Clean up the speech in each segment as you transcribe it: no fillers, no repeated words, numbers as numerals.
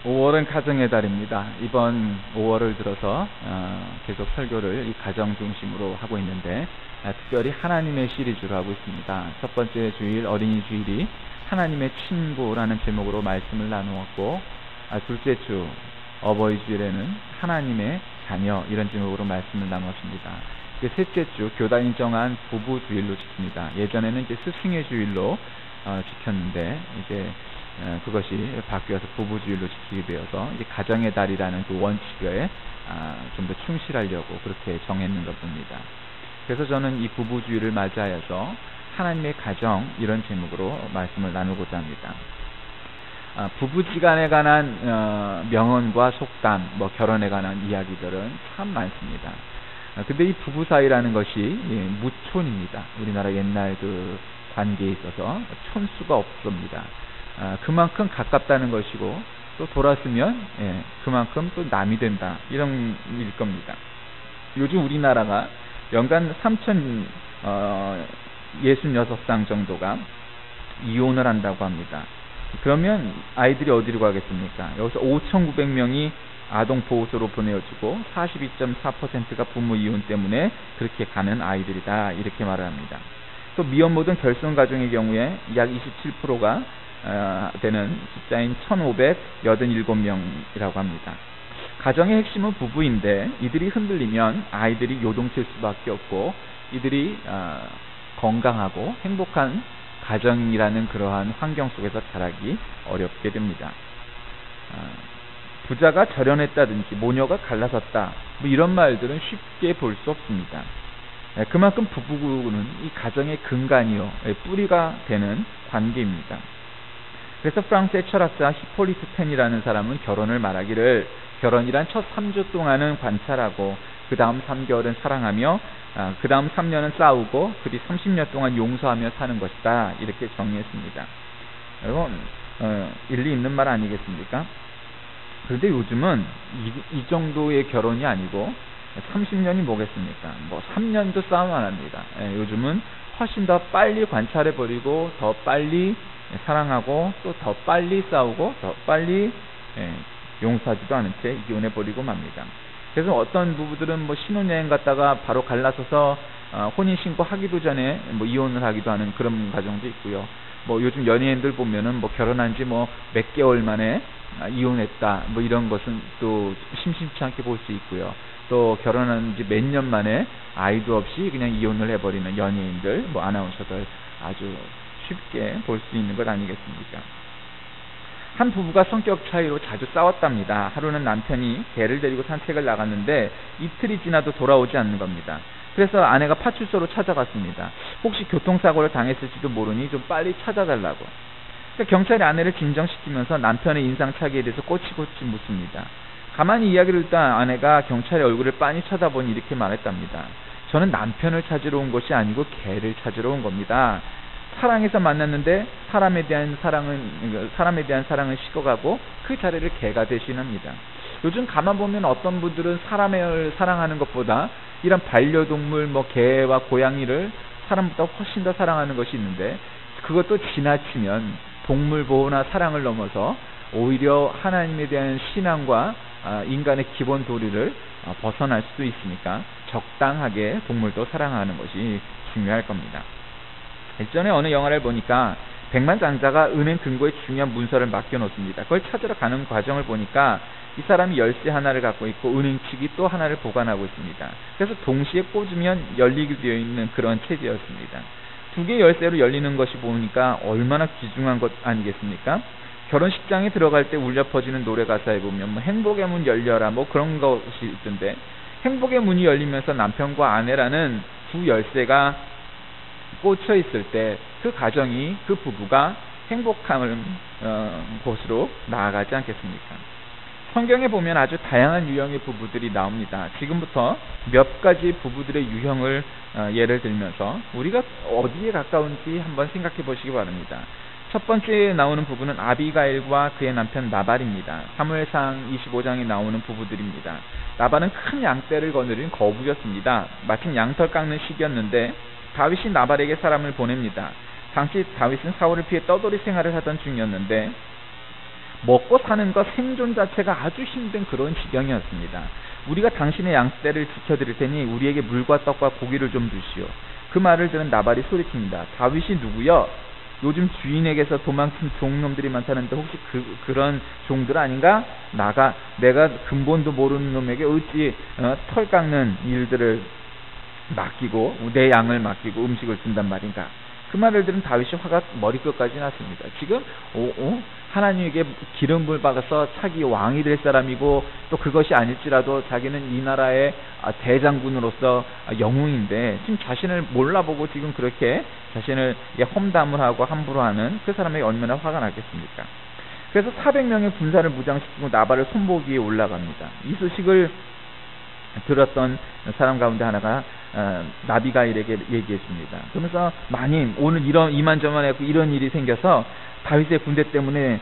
5월은 가정의 달입니다. 이번 5월을 들어서 계속 설교를 이 가정 중심으로 하고 있는데, 특별히 하나님의 시리즈로 하고 있습니다. 첫 번째 주일 어린이 주일이 하나님의 친구라는 제목으로 말씀을 나누었고, 둘째 주 어버이 주일에는 하나님의 자녀 이런 제목으로 말씀을 나누었습니다. 셋째 주 교단이 정한 부부 주일로 지킵니다. 예전에는 이제 스승의 주일로 지켰는데 이제 그것이 바뀌어서 부부주일로 지키게 되어서 이제 가정의 달이라는 그 원칙에 좀 더 충실하려고 그렇게 정했는 것 봅니다. 그래서 저는 이 부부주일을 맞이하여서 하나님의 가정 이런 제목으로 말씀을 나누고자 합니다. 부부지간에 관한 명언과 속담, 결혼에 관한 이야기들은 참 많습니다. 근데 이 부부 사이라는 것이 무촌입니다. 우리나라 옛날 그 관계에 있어서 촌수가 없습니다. 그만큼 가깝다는 것이고, 또 돌았으면 그만큼 또 남이 된다 이런 일일 겁니다. 요즘 우리나라가 연간 3,066상 정도가 이혼을 한다고 합니다. 그러면 아이들이 어디로 가겠습니까? 여기서 5,900명이 아동보호소로 보내어지고 42.4%가 부모 이혼 때문에 그렇게 가는 아이들이다 이렇게 말을 합니다. 또 미혼 모든 결손 가정의 경우에 약 27%가 되는 숫자인 1,587명이라고 합니다. 가정의 핵심은 부부인데 이들이 흔들리면 아이들이 요동칠 수밖에 없고, 이들이 건강하고 행복한 가정이라는 그러한 환경 속에서 자라기 어렵게 됩니다. 부자가 절연했다든지 모녀가 갈라섰다 이런 말들은 쉽게 볼 수 없습니다. 그만큼 부부는 이 가정의 근간이요 뿌리가 되는 관계입니다. 그래서 프랑스의 철학자 히폴리트 펜이라는 사람은 결혼을 말하기를, 결혼이란 첫 3주 동안은 관찰하고 그 다음 3개월은 사랑하며 그 다음 3년은 싸우고 그 뒤 30년 동안 용서하며 사는 것이다 이렇게 정의했습니다. 여러분 일리 있는 말 아니겠습니까? 그런데 요즘은 이 정도의 결혼이 아니고 30년이 뭐겠습니까? 3년도 싸움 안 합니다. 요즘은 훨씬 더 빨리 관찰해버리고 더 빨리 사랑하고 또 더 빨리 싸우고 더 빨리 용서하지도 않은 채 이혼해버리고 맙니다. 그래서 어떤 부부들은 신혼여행 갔다가 바로 갈라서서 혼인신고 하기도 전에 이혼을 하기도 하는 그런 가정도 있고요. 요즘 연예인들 보면은 결혼한 지 몇 개월 만에 이혼했다 이런 것은 또 심심치 않게 볼 수 있고요. 또 결혼한 지 몇 년 만에 아이도 없이 그냥 이혼을 해버리는 연예인들, 아나운서들 아주 쉽게 볼 수 있는 것 아니겠습니까? 한 부부가 성격 차이로 자주 싸웠답니다. 하루는 남편이 개를 데리고 산책을 나갔는데 이틀이 지나도 돌아오지 않는 겁니다. 그래서 아내가 파출소로 찾아갔습니다. 혹시 교통사고를 당했을지도 모르니 좀 빨리 찾아달라고. 그러니까 경찰이 아내를 진정시키면서 남편의 인상착의에 대해서 꼬치꼬치 묻습니다. 가만히 이야기를 듣다 아내가 경찰의 얼굴을 빤히 쳐다보니 이렇게 말했답니다. 저는 남편을 찾으러 온 것이 아니고 개를 찾으러 온 겁니다. 사랑해서 만났는데 사람에 대한 사랑은 식어가고 그 자리를 개가 대신합니다. 요즘 가만 보면 어떤 분들은 사람을 사랑하는 것보다 이런 반려동물 개와 고양이를 사람보다 훨씬 더 사랑하는 것이 있는데, 그것도 지나치면 동물 보호나 사랑을 넘어서 오히려 하나님에 대한 신앙과 인간의 기본 도리를 벗어날 수도 있으니까 적당하게 동물도 사랑하는 것이 중요할 겁니다. 일전에 어느 영화를 보니까 백만장자가 은행 금고에 중요한 문서를 맡겨놓습니다. 그걸 찾으러 가는 과정을 보니까 이 사람이 열쇠 하나를 갖고 있고 은행치기 또 하나를 보관하고 있습니다. 그래서 동시에 꽂으면 열리게 되어 있는 그런 체제였습니다. 두 개의 열쇠로 열리는 것이 보니까 얼마나 귀중한 것 아니겠습니까? 결혼식장에 들어갈 때 울려 퍼지는 노래 가사에 보면 행복의 문 열려라 그런 것이 있던데, 행복의 문이 열리면서 남편과 아내라는 두 열쇠가 꽂혀 있을 때 그 가정이, 그 부부가 행복한 곳으로 나아가지 않겠습니까? 성경에 보면 아주 다양한 유형의 부부들이 나옵니다. 지금부터 몇 가지 부부들의 유형을 예를 들면서 우리가 어디에 가까운지 한번 생각해 보시기 바랍니다. 첫 번째 나오는 부부는 아비가일과 그의 남편 나발입니다. 사무엘상 25장에 나오는 부부들입니다. 나발은 큰 양떼를 거느린 거부였습니다. 마침 양털 깎는 시기였는데 다윗이 나발에게 사람을 보냅니다. 당시 다윗은 사울을 피해 떠돌이 생활을 하던 중이었는데 먹고 사는 것 생존 자체가 아주 힘든 그런 지경이었습니다. 우리가 당신의 양떼를 지켜드릴 테니 우리에게 물과 떡과 고기를 좀 주시오. 그 말을 들은 나발이 소리칩니다. 다윗이 누구여? 요즘 주인에게서 도망친 종놈들이 많다는데 혹시 그런 종들 아닌가? 내가 근본도 모르는 놈에게 어찌 털 깎는 일들을 맡기고 내 양을 맡기고 음식을 준단 말인가? 그 말을 들은 다윗이 화가 머리끝까지 났습니다. 지금 하나님에게 기름을 박아서 차기 왕이 될 사람이고 또 그것이 아닐지라도 자기는 이 나라의 대장군으로서 영웅인데 지금 자신을 몰라보고 지금 그렇게 자신을 험담을 하고 함부로 하는 그 사람에게 얼마나 화가 났겠습니까? 그래서 400명의 군사를 무장시키고 나발을 손보기에 올라갑니다. 이 소식을 들었던 사람 가운데 하나가 나비가일에게 얘기했습니다. 그러면서 마님 오늘 이만저만 해서 이런 일이 생겨서 다윗의 군대 때문에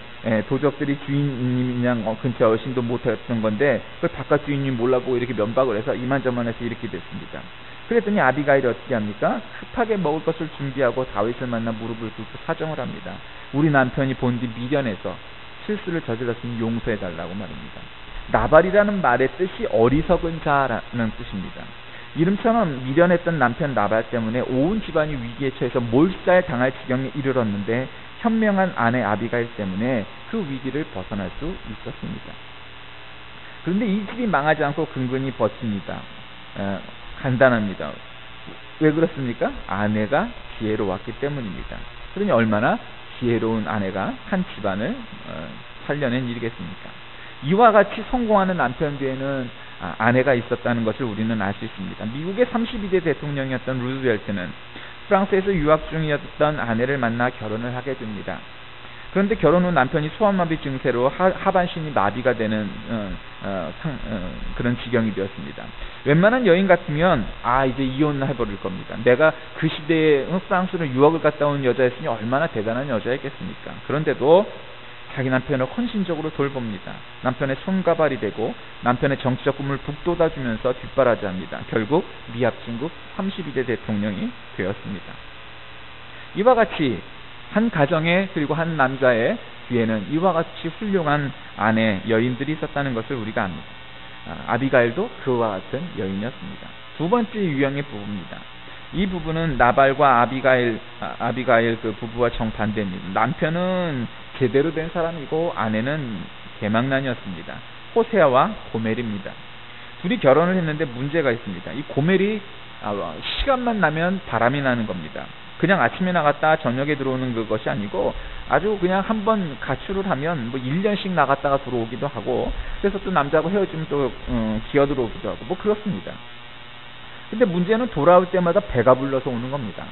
도적들이 주인님이랑 근처 어신도 못했던 건데 그걸 바깥 주인님 몰라보고 이렇게 면박을 해서 이만저만 해서 이렇게 됐습니다. 그랬더니 아비가일이 어떻게 합니까? 급하게 먹을 것을 준비하고 다윗을 만나 무릎을 꿇고 사정을 합니다. 우리 남편이 본디 미련해서 실수를 저질렀으니 용서해달라고 말입니다. 나발이라는 말의 뜻이 어리석은 자라는 뜻입니다. 이름처럼 미련했던 남편 나발 때문에 온 집안이 위기에 처해서 몰살당할 지경에 이르렀는데 현명한 아내 아비가일 때문에 그 위기를 벗어날 수 있었습니다. 그런데 이 집이 망하지 않고 근근히 버팁니다. 간단합니다. 왜 그렇습니까? 아내가 지혜로웠기 때문입니다. 그러니 얼마나 지혜로운 아내가 한 집안을 살려낸 일이겠습니까? 이와 같이 성공하는 남편 뒤에는 아내가 있었다는 것을 우리는 알 수 있습니다. 미국의 32대 대통령이었던 루즈벨트는 프랑스에서 유학 중이었던 아내를 만나 결혼을 하게 됩니다. 그런데 결혼 후 남편이 소아마비 증세로 하반신이 마비가 되는 그런 지경이 되었습니다. 웬만한 여인 같으면 이제 이혼해버릴 겁니다. 내가 그 시대에 프랑스로 유학을 갔다 온 여자였으니 얼마나 대단한 여자였겠습니까? 그런데도 자기 남편을 헌신적으로 돌봅니다. 남편의 손가발이 되고 남편의 정치적 꿈을 북돋아주면서 뒷바라지합니다. 결국 미합진국 32대 대통령이 되었습니다. 이와 같이 한 가정에 그리고 한 남자의 뒤에는 이와 같이 훌륭한 아내 여인들이 있었다는 것을 우리가 압니다. 아비가일도 그와 같은 여인이었습니다. 두 번째 유형의 부부입니다. 이 부부는 나발과 아비가일 그 부부와 정반대입니다. 남편은 제대로 된 사람이고 아내는 개망난이었습니다. 호세아와 고멜입니다. 둘이 결혼을 했는데 문제가 있습니다. 이 고멜이 시간만 나면 바람이 나는 겁니다. 그냥 아침에 나갔다 저녁에 들어오는 그것이 아니고 아주 그냥 한번 가출을 하면 1년씩 나갔다가 들어오기도 하고 그래서 또 남자하고 헤어지면 또 기어들어오기도 하고 그렇습니다. 근데 문제는 돌아올 때마다 배가 불러서 오는 겁니다.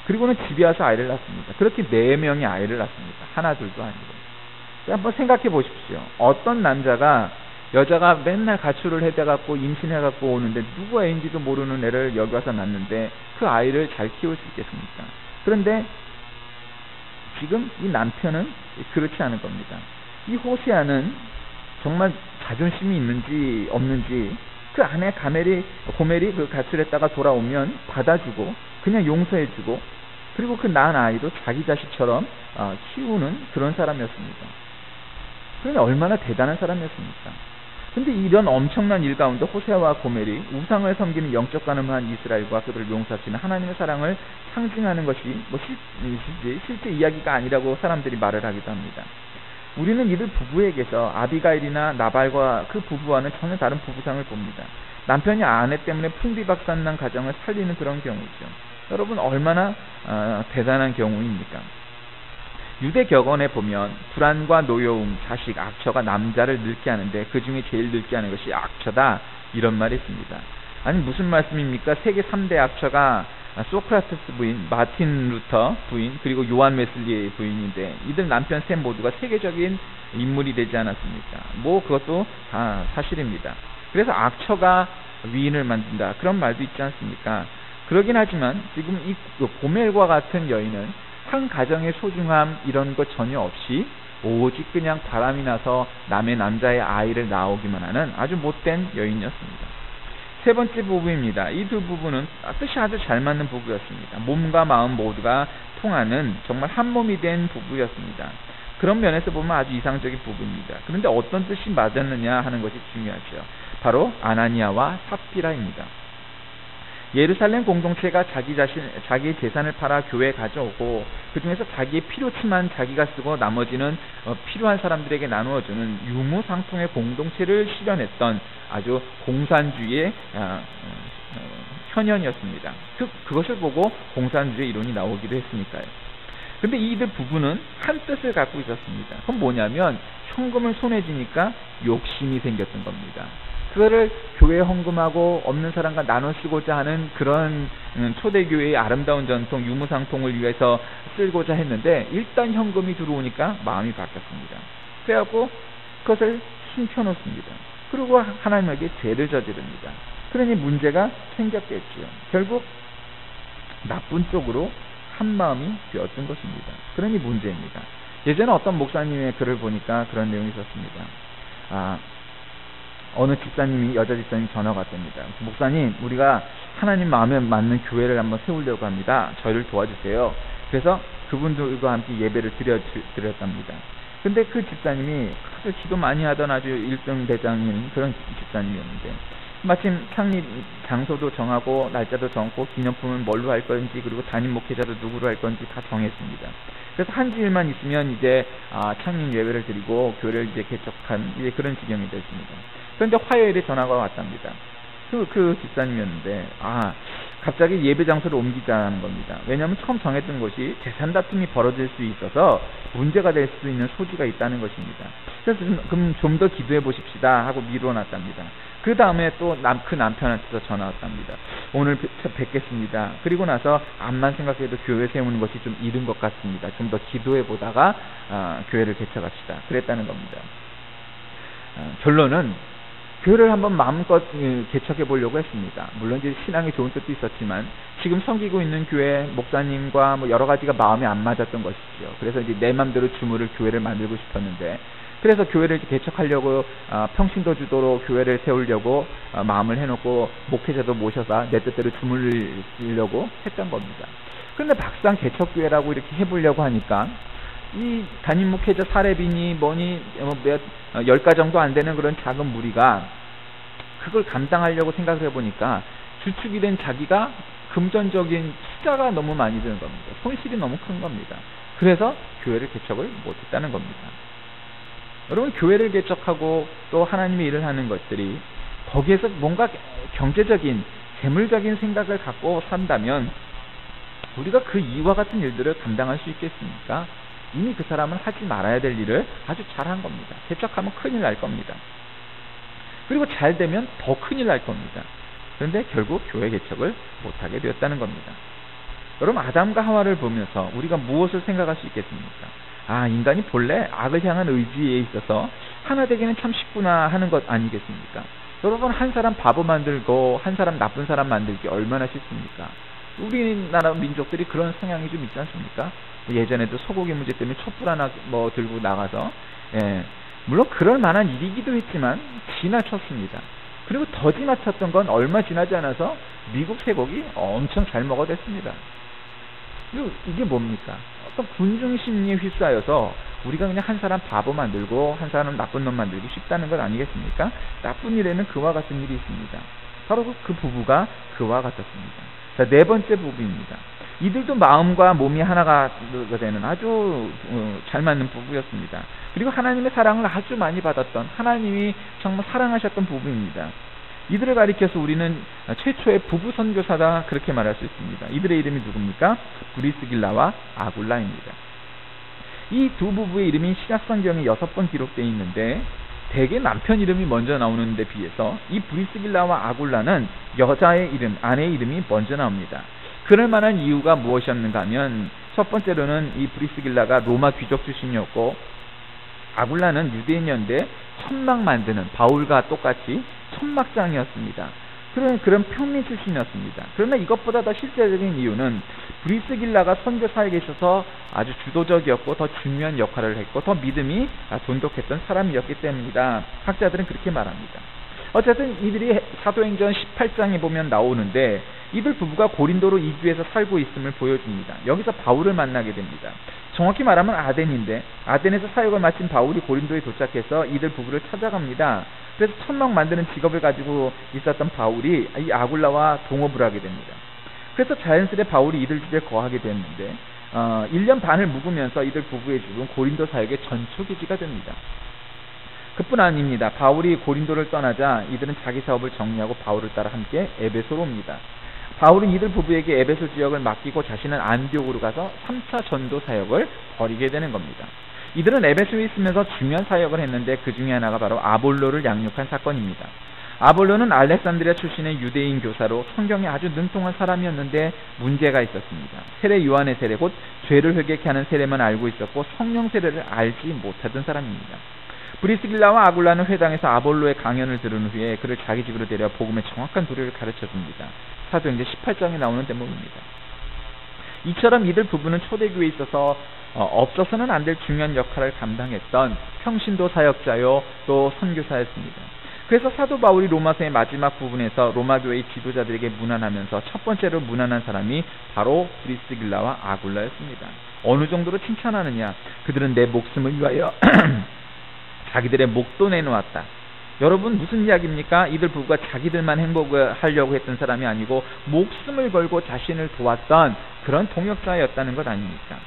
그리고는 집에 와서 아이를 낳습니다. 그렇게 4명의 아이를 낳습니다. 하나 둘도 아니고. 한번 생각해 보십시오. 어떤 남자가 여자가 맨날 가출을 해대갖고 임신해갖고 오는데 누구 애인지도 모르는 애를 여기 와서 낳는데 그 아이를 잘 키울 수 있겠습니까? 그런데 지금 이 남편은 그렇지 않은 겁니다. 이 호세아는 정말 자존심이 있는지 없는지 그 아내 고멜이 그 가출했다가 돌아오면 받아주고 그냥 용서해주고 그리고 그 낳은 아이도 자기 자식처럼 키우는 그런 사람이었습니다. 그러니 얼마나 대단한 사람이었습니까? 근데 이런 엄청난 일 가운데 호세아와 고멜이 우상을 섬기는 영적 가늠한 이스라엘과 그들을 용서하시는 하나님의 사랑을 상징하는 것이 실제 이야기가 아니라고 사람들이 말을 하기도 합니다. 우리는 이들 부부에게서 아비가일이나 나발과 그 부부와는 전혀 다른 부부상을 봅니다. 남편이 아내 때문에 풍비박산난 가정을 살리는 그런 경우죠. 여러분 얼마나 대단한 경우입니까? 유대 격언에 보면 불안과 노여움, 자식, 악처가 남자를 늙게 하는데 그 중에 제일 늙게 하는 것이 악처다 이런 말이 있습니다. 아니 무슨 말씀입니까? 세계 3대 악처가 소크라테스 부인, 마틴 루터 부인, 그리고 요한 웨슬리의 부인인데 이들 남편 셋 모두가 세계적인 인물이 되지 않았습니까? 그것도 다 사실입니다. 그래서 악처가 위인을 만든다 그런 말도 있지 않습니까? 그러긴 하지만 지금 이 고멜과 같은 여인은 한 가정의 소중함 이런 것 전혀 없이 오직 그냥 바람이 나서 남의 남자의 아이를 낳아오기만 하는 아주 못된 여인이었습니다. 세 번째 부부입니다. 이 두 부부는 뜻이 아주 잘 맞는 부부였습니다. 몸과 마음 모두가 통하는 정말 한 몸이 된 부부였습니다. 그런 면에서 보면 아주 이상적인 부부입니다. 그런데 어떤 뜻이 맞았느냐 하는 것이 중요하죠. 바로 아나니아와 삽비라입니다. 예루살렘 공동체가 자기의 재산을 팔아 교회에 가져오고 그 중에서 자기의 필요치만 자기가 쓰고 나머지는 필요한 사람들에게 나누어주는 유무상통의 공동체를 실현했던 아주 공산주의의 현현이었습니다. 그것을 보고 공산주의 이론이 나오기도 했으니까요. 근데 이들 부부는 한 뜻을 갖고 있었습니다. 그건 뭐냐면 현금을 손에 쥐니까 욕심이 생겼던 겁니다. 그거를 교회에 헌금하고 없는 사람과 나눠 쓰고자 하는 그런 초대교회의 아름다운 전통 유무상통을 위해서 쓰고자 했는데 일단 현금이 들어오니까 마음이 바뀌었습니다. 그래갖고 그것을 숨겨놓습니다. 그리고 하나님에게 죄를 저지릅니다. 그러니 문제가 생겼겠지요. 결국 나쁜 쪽으로 한 마음이 되었던 것입니다. 그러니 문제입니다. 예전에 어떤 목사님의 글을 보니까 그런 내용이 있었습니다. 어느 집사님이, 여자 집사님이 전화가 왔답니다. 목사님, 우리가 하나님 마음에 맞는 교회를 한번 세우려고 합니다. 저희를 도와주세요. 그래서 그분들과 함께 예배를 드렸답니다. 근데 그 집사님이 그렇게 기도 많이 하던 아주 1등 대장인 그런 집사님이었는데 마침 창립 장소도 정하고 날짜도 정하고 기념품은 뭘로 할 건지 그리고 담임 목회자도 누구로 할 건지 다 정했습니다. 그래서 한 주일만 있으면 이제 창립 예배를 드리고 교회를 이제 개척한 이제 그런 지경이 됐습니다. 그런데 화요일에 전화가 왔답니다. 그 집사님이었는데 갑자기 예배 장소를 옮기자는 겁니다. 왜냐하면 처음 정했던 곳이 재산 다툼이 벌어질 수 있어서 문제가 될 수 있는 소지가 있다는 것입니다. 그래서 그럼 좀 더 기도해 보십시다 하고 미뤄놨답니다. 그 다음에 또 그 남편한테서 전화 왔답니다. 오늘 뵙겠습니다. 그리고 나서 암만 생각해도 교회 세우는 것이 좀 이른 것 같습니다. 좀 더 기도해 보다가 교회를 개척합시다. 그랬다는 겁니다. 결론은 교회를 한번 마음껏 개척해 보려고 했습니다. 물론 이제 신앙에 좋은 뜻도 있었지만 지금 섬기고 있는 교회 목사님과 뭐 여러 가지가 마음에 안 맞았던 것이죠. 그래서 이제 내 맘대로 주무를 교회를 만들고 싶었는데 그래서 교회를 평신도 주도로 교회를 세우려고 마음을 해놓고 목회자도 모셔서 내 뜻대로 주무르려고 했던 겁니다. 그런데 막상 개척교회라고 이렇게 해보려고 하니까 이 담임 목회자 사례비니 뭐니 10가 정도 안 되는 그런 작은 무리가 그걸 감당하려고 생각을 해보니까 주축이 된 자기가 금전적인 투자가 너무 많이 드는 겁니다. 손실이 너무 큰 겁니다. 그래서 교회를 개척을 못했다는 겁니다. 여러분, 교회를 개척하고 또 하나님의 일을 하는 것들이 거기에서 뭔가 경제적인 재물적인 생각을 갖고 산다면 우리가 그 이와 같은 일들을 감당할 수 있겠습니까? 이미 그 사람은 하지 말아야 될 일을 아주 잘한 겁니다. 개척하면 큰일 날 겁니다. 그리고 잘 되면 더 큰일 날 겁니다. 그런데 결국 교회 개척을 못하게 되었다는 겁니다. 여러분, 아담과 하와를 보면서 우리가 무엇을 생각할 수 있겠습니까? 인간이 본래 악을 향한 의지에 있어서 하나 되기는 참 쉽구나 하는 것 아니겠습니까? 여러분, 한 사람 바보 만들고 한 사람 나쁜 사람 만들기 얼마나 쉽습니까? 우리나라 민족들이 그런 성향이 좀 있지 않습니까? 예전에도 소고기 문제 때문에 촛불 하나 들고 나가서 물론 그럴 만한 일이기도 했지만 지나쳤습니다. 그리고 더 지나쳤던 건 얼마 지나지 않아서 미국 쇠고기 엄청 잘 먹어댔습니다. 그리고 이게 뭡니까? 어떤 군중 심리에 휩싸여서 우리가 그냥 한 사람 바보 만들고 한 사람 나쁜 놈 만들기 쉽다는 것 아니겠습니까? 나쁜 일에는 그와 같은 일이 있습니다. 바로 그 부부가 그와 같았습니다. 자, 네 번째 부부입니다. 이들도 마음과 몸이 하나가 되는 아주 잘 맞는 부부였습니다. 그리고 하나님의 사랑을 아주 많이 받았던, 하나님이 정말 사랑하셨던 부부입니다. 이들을 가리켜서 우리는 최초의 부부 선교사다 그렇게 말할 수 있습니다. 이들의 이름이 누굽니까? 브리스길라와 아굴라입니다. 이 두 부부의 이름이 신약성경에 6번 기록되어 있는데 대개 남편 이름이 먼저 나오는 데 비해서 이 브리스길라와 아굴라는 여자의 이름, 아내의 이름이 먼저 나옵니다. 그럴 만한 이유가 무엇이었는가 하면 첫 번째로는 이 브리스길라가 로마 귀족 출신이었고 아굴라는 유대인이었는데 천막 만드는, 바울과 똑같이 천막장이었습니다. 그런 평민 출신이었습니다. 그러나 이것보다 더 실제적인 이유는 브리스길라가 선교사에 계셔서 아주 주도적이었고 더 중요한 역할을 했고 더 믿음이 돈독했던 사람이었기 때문이다. 학자들은 그렇게 말합니다. 어쨌든 이들이 사도행전 18장에 보면 나오는데 이들 부부가 고린도로 이주해서 살고 있음을 보여줍니다. 여기서 바울을 만나게 됩니다. 정확히 말하면 아덴인데 아덴에서 사역을 마친 바울이 고린도에 도착해서 이들 부부를 찾아갑니다. 그래서 천막 만드는 직업을 가지고 있었던 바울이 이 아굴라와 동업을 하게 됩니다. 그래서 자연스레 바울이 이들 집에 거하게 됐는데 1년 반을 묵으면서 이들 부부의 집은 고린도 사역의 전초기지가 됩니다. 그뿐 아닙니다. 바울이 고린도를 떠나자 이들은 자기 사업을 정리하고 바울을 따라 함께 에베소로 옵니다. 바울은 이들 부부에게 에베소 지역을 맡기고 자신은 안디옥으로 가서 3차 전도 사역을 벌이게 되는 겁니다. 이들은 에베소에 있으면서 중요한 사역을 했는데 그 중에 하나가 바로 아볼로를 양육한 사건입니다. 아볼로는 알렉산드리아 출신의 유대인 교사로 성경에 아주 능통한 사람이었는데 문제가 있었습니다. 세례 요한의 세례, 곧 죄를 회개케 하는 세례만 알고 있었고 성령 세례를 알지 못하던 사람입니다. 브리스길라와 아굴라는 회당에서 아볼로의 강연을 들은 후에 그를 자기 집으로 데려 복음의 정확한 도리를 가르쳐줍니다. 사도행전 18장에 나오는 대목입니다. 이처럼 이들 부부는 초대교회에 있어서 없어서는 안 될 중요한 역할을 감당했던 평신도 사역자요 또 선교사였습니다. 그래서 사도 바울이 로마서의 마지막 부분에서 로마 교회의 지도자들에게 문안하면서 첫 번째로 문안한 사람이 바로 브리스길라와 아굴라였습니다. 어느 정도로 칭찬하느냐? 그들은 내 목숨을 위하여 자기들의 목도 내놓았다. 여러분 무슨 이야기입니까? 이들 부부가 자기들만 행복을 하려고 했던 사람이 아니고 목숨을 걸고 자신을 도왔던 그런 동역자였다는 것 아닙니까?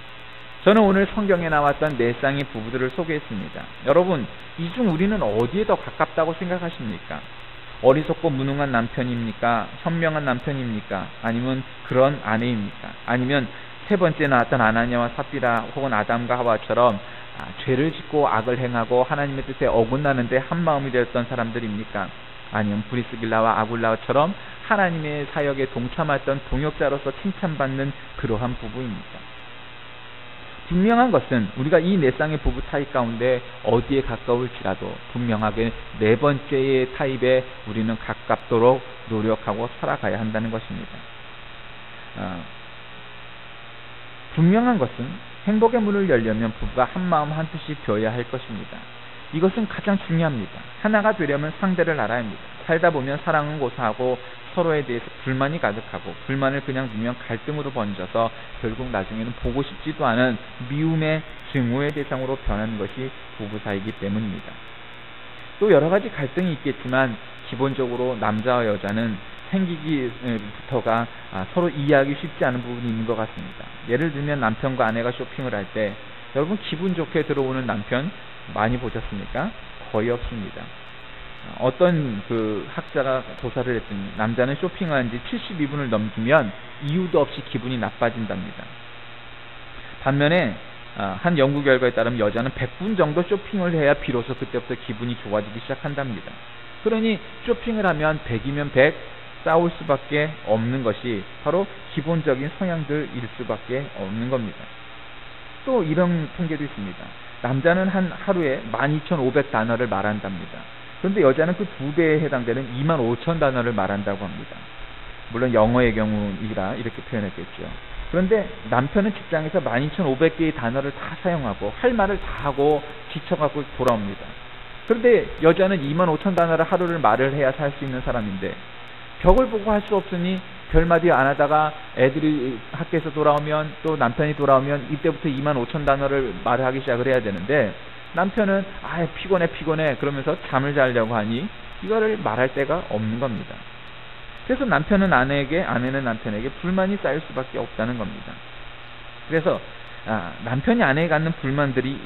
저는 오늘 성경에 나왔던 네 쌍의 부부들을 소개했습니다. 여러분 이 중 우리는 어디에 더 가깝다고 생각하십니까? 어리석고 무능한 남편입니까? 현명한 남편입니까? 아니면 그런 아내입니까? 아니면 세 번째 나왔던 아나니아와 삽비라 혹은 아담과 하와처럼 죄를 짓고 악을 행하고 하나님의 뜻에 어긋나는데 한마음이 되었던 사람들입니까? 아니면 브리스길라와 아굴라처럼 하나님의 사역에 동참했던 동역자로서 칭찬받는 그러한 부부입니까? 분명한 것은 우리가 이 네 쌍의 부부 타입 가운데 어디에 가까울지라도 분명하게 네 번째의 타입에 우리는 가깝도록 노력하고 살아가야 한다는 것입니다. 분명한 것은 행복의 문을 열려면 부부가 한마음 한뜻이 되어야 할 것입니다. 이것은 가장 중요합니다. 하나가 되려면 상대를 알아야 합니다. 살다 보면 사랑은 고사하고 서로에 대해서 불만이 가득하고 불만을 그냥 두면 갈등으로 번져서 결국 나중에는 보고 싶지도 않은 미움의 증오의 대상으로 변하는 것이 부부 사이이기 때문입니다. 또 여러 가지 갈등이 있겠지만 기본적으로 남자와 여자는 생기기부터가 서로 이해하기 쉽지 않은 부분이 있는 것 같습니다. 예를 들면 남편과 아내가 쇼핑을 할 때 여러분 기분 좋게 들어오는 남편 많이 보셨습니까? 거의 없습니다. 어떤 그 학자가 조사를 했더니 남자는 쇼핑한 지 72분을 넘기면 이유도 없이 기분이 나빠진답니다. 반면에 한 연구 결과에 따르면 여자는 100분 정도 쇼핑을 해야 비로소 그때부터 기분이 좋아지기 시작한답니다. 그러니 쇼핑을 하면 100이면 100 싸울 수밖에 없는 것이 바로 기본적인 성향들일 수밖에 없는 겁니다. 또 이런 통계도 있습니다. 남자는 한 하루에 12,500단어를 말한답니다. 그런데 여자는 그 2배에 해당되는 25,000단어를 말한다고 합니다. 물론 영어의 경우이라 이렇게 표현했겠죠. 그런데 남편은 직장에서 12,500개의 단어를 다 사용하고 할 말을 다 하고 지쳐갖고 돌아옵니다. 그런데 여자는 25,000단어를 하루를 말을 해야 살 수 있는 사람인데 벽을 보고 할 수 없으니 별마디 안 하다가 애들이 학교에서 돌아오면 또 남편이 돌아오면 이때부터 25,000단어를 말을 하기 시작을 해야 되는데 남편은 피곤해 그러면서 잠을 자려고 하니 이거를 말할 데가 없는 겁니다. 그래서 남편은 아내에게 아내는 남편에게 불만이 쌓일 수밖에 없다는 겁니다. 그래서 남편이 아내에게 갖는 불만들이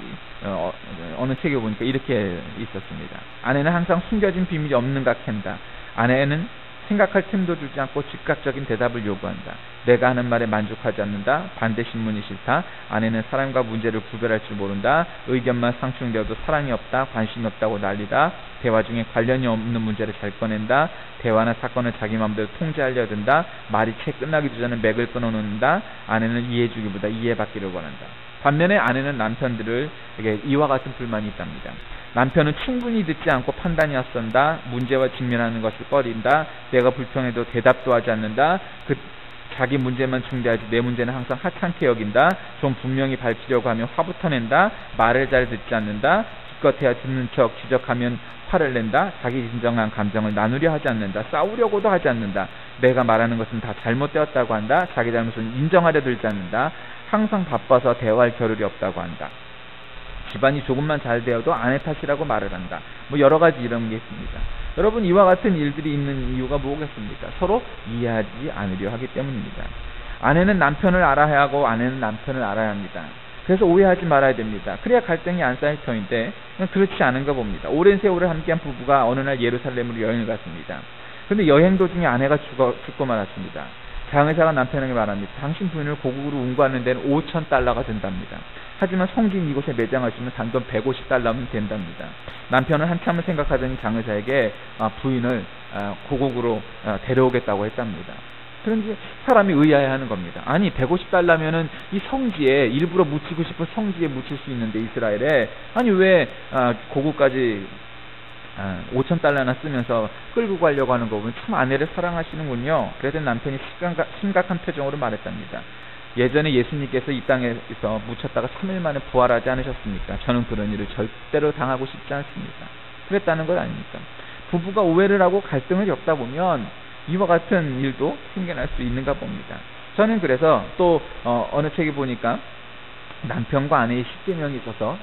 어느 책에 보니까 이렇게 있었습니다. 아내는 항상 숨겨진 비밀이 없는가 캔다. 아내는 생각할 틈도 주지 않고 즉각적인 대답을 요구한다. 내가 하는 말에 만족하지 않는다. 반대 신문이 싫다. 아내는 사람과 문제를 구별할 줄 모른다. 의견만 상충되어도 사랑이 없다. 관심이 없다고 난리다. 대화 중에 관련이 없는 문제를 잘 꺼낸다. 대화나 사건을 자기 마음대로 통제하려 든다. 말이 채 끝나기 전에 맥을 끊어놓는다. 아내는 이해해주기보다 이해받기를 원한다. 반면에 아내는 남편들에게 이와 같은 불만이 있답니다. 남편은 충분히 듣지 않고 판단이 앞선다. 문제와 직면하는 것을 꺼린다. 내가 불평해도 대답도 하지 않는다. 자기 문제만 중대하지 내 문제는 항상 하찮게 여긴다. 좀 분명히 밝히려고 하면 화부터 낸다. 말을 잘 듣지 않는다. 기껏해야 듣는 척 지적하면 화를 낸다. 자기 진정한 감정을 나누려 하지 않는다. 싸우려고도 하지 않는다. 내가 말하는 것은 다 잘못되었다고 한다. 자기 잘못은 인정하려 들지 않는다. 항상 바빠서 대화할 겨를이 없다고 한다. 집안이 조금만 잘 되어도 아내 탓이라고 말을 한다. 뭐 여러 가지 이런 게 있습니다. 여러분, 이와 같은 일들이 있는 이유가 뭐겠습니까? 서로 이해하지 않으려 하기 때문입니다. 아내는 남편을 알아야 하고 아내는 남편을 알아야 합니다. 그래서 오해하지 말아야 됩니다. 그래야 갈등이 안 쌓일 터인데 그렇지 않은가 봅니다. 오랜 세월을 함께한 부부가 어느 날 예루살렘으로 여행을 갔습니다. 그런데 여행 도중에 아내가 죽고 말았습니다. 장의사가 남편에게 말합니다. 당신 부인을 고국으로 운구하는 데는 5,000달러가 든답니다. 하지만 성진 이곳에 매장하시면 단돈 150달러면 된답니다. 남편은 한참을 생각하더니 장의사에게 부인을 고국으로 데려오겠다고 했답니다. 그런데 사람이 의아해하는 겁니다. 아니 150달러면은 이 성지에 일부러 묻히고 싶은 성지에 묻힐 수 있는데 이스라엘에 아니 왜 고국까지 5,000달러나 쓰면서 끌고 가려고 하는 거 보면 참 아내를 사랑하시는군요. 그래서 남편이 심각한 표정으로 말했답니다. 예전에 예수님께서 이 땅에서 묻혔다가 3일 만에 부활하지 않으셨습니까? 저는 그런 일을 절대로 당하고 싶지 않습니다. 그랬다는 것 아닙니까? 부부가 오해를 하고 갈등을 겪다 보면 이와 같은 일도 생겨날 수 있는가 봅니다. 저는 그래서 또 어느 책에 보니까 남편과 아내의 10계명이 있어서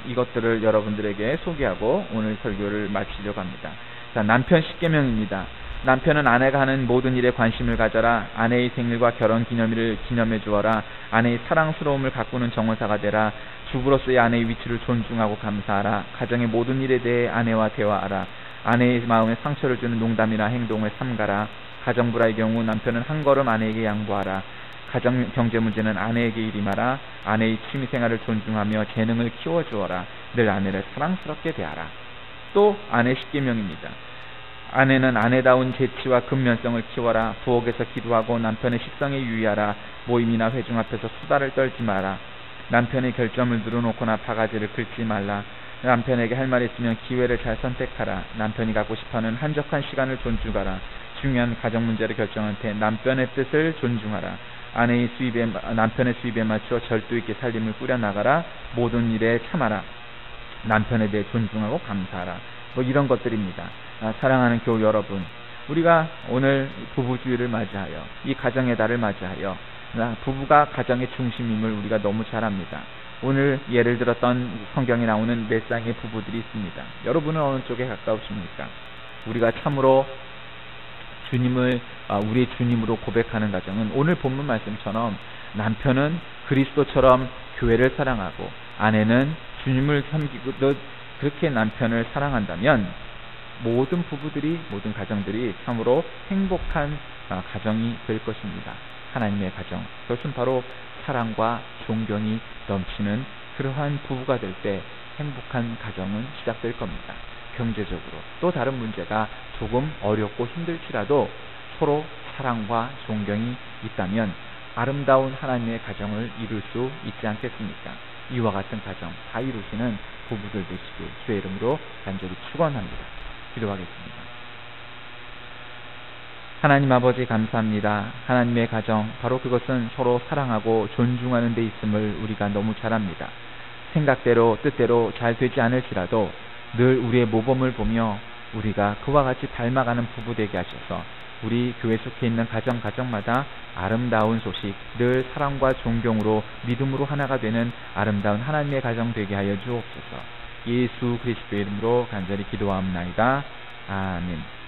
이것들을 여러분들에게 소개하고 오늘 설교를 마치려고 합니다. 자, 남편 10계명입니다. 남편은 아내가 하는 모든 일에 관심을 가져라. 아내의 생일과 결혼 기념일을 기념해 주어라. 아내의 사랑스러움을 가꾸는 정원사가 되라. 주부로서의 아내의 위치를 존중하고 감사하라. 가정의 모든 일에 대해 아내와 대화하라. 아내의 마음에 상처를 주는 농담이나 행동을 삼가라. 가정불화의 경우 남편은 한 걸음 아내에게 양보하라. 가정 경제 문제는 아내에게 일임하라. 아내의 취미생활을 존중하며 재능을 키워주어라. 늘 아내를 사랑스럽게 대하라. 또 아내 10계명입니다. 아내는 아내다운 재치와 근면성을 키워라. 부엌에서 기도하고 남편의 식성에 유의하라. 모임이나 회중 앞에서 수다를 떨지 마라. 남편의 결점을 늘어놓거나 바가지를 긁지 말라. 남편에게 할 말이 있으면 기회를 잘 선택하라. 남편이 갖고 싶어하는 한적한 시간을 존중하라. 중요한 가정 문제를 결정할 때 남편의 뜻을 존중하라. 남편의 수입에 맞춰 절도 있게 살림을 꾸려나가라. 모든 일에 참아라. 남편에 대해 존중하고 감사하라. 뭐 이런 것들입니다. 사랑하는 교우 여러분, 우리가 오늘 부부주의를 맞이하여 이 가정의 달을 맞이하여 부부가 가정의 중심임을 우리가 너무 잘 압니다. 오늘 예를 들었던 성경에 나오는 네 쌍의 부부들이 있습니다. 여러분은 어느 쪽에 가까우십니까? 우리가 참으로 주님을 우리의 주님으로 고백하는 가정은 오늘 본문 말씀처럼 남편은 그리스도처럼 교회를 사랑하고 아내는 주님을 섬기듯 그렇게 남편을 사랑한다면 모든 부부들이, 모든 가정들이 참으로 행복한 가정이 될 것입니다. 하나님의 가정, 그것은 바로 사랑과 존경이 넘치는 그러한 부부가 될 때 행복한 가정은 시작될 겁니다. 경제적으로 또 다른 문제가 조금 어렵고 힘들지라도 서로 사랑과 존경이 있다면 아름다운 하나님의 가정을 이룰 수 있지 않겠습니까? 이와 같은 가정 다 이루시는 부부들 되시길 주의 이름으로 간절히 축원합니다. 기도하겠습니다. 하나님 아버지 감사합니다. 하나님의 가정, 바로 그것은 서로 사랑하고 존중하는 데 있음을 우리가 너무 잘 압니다. 생각대로 뜻대로 잘 되지 않을지라도 늘 우리의 모범을 보며 우리가 그와 같이 닮아가는 부부 되게 하셔서 우리 교회 속해 있는 가정마다 아름다운 소식, 늘 사랑과 존경으로 믿음으로 하나가 되는 아름다운 하나님의 가정 되게 하여 주옵소서. 예수 그리스도의 이름으로 간절히 기도하옵나이다. 아멘.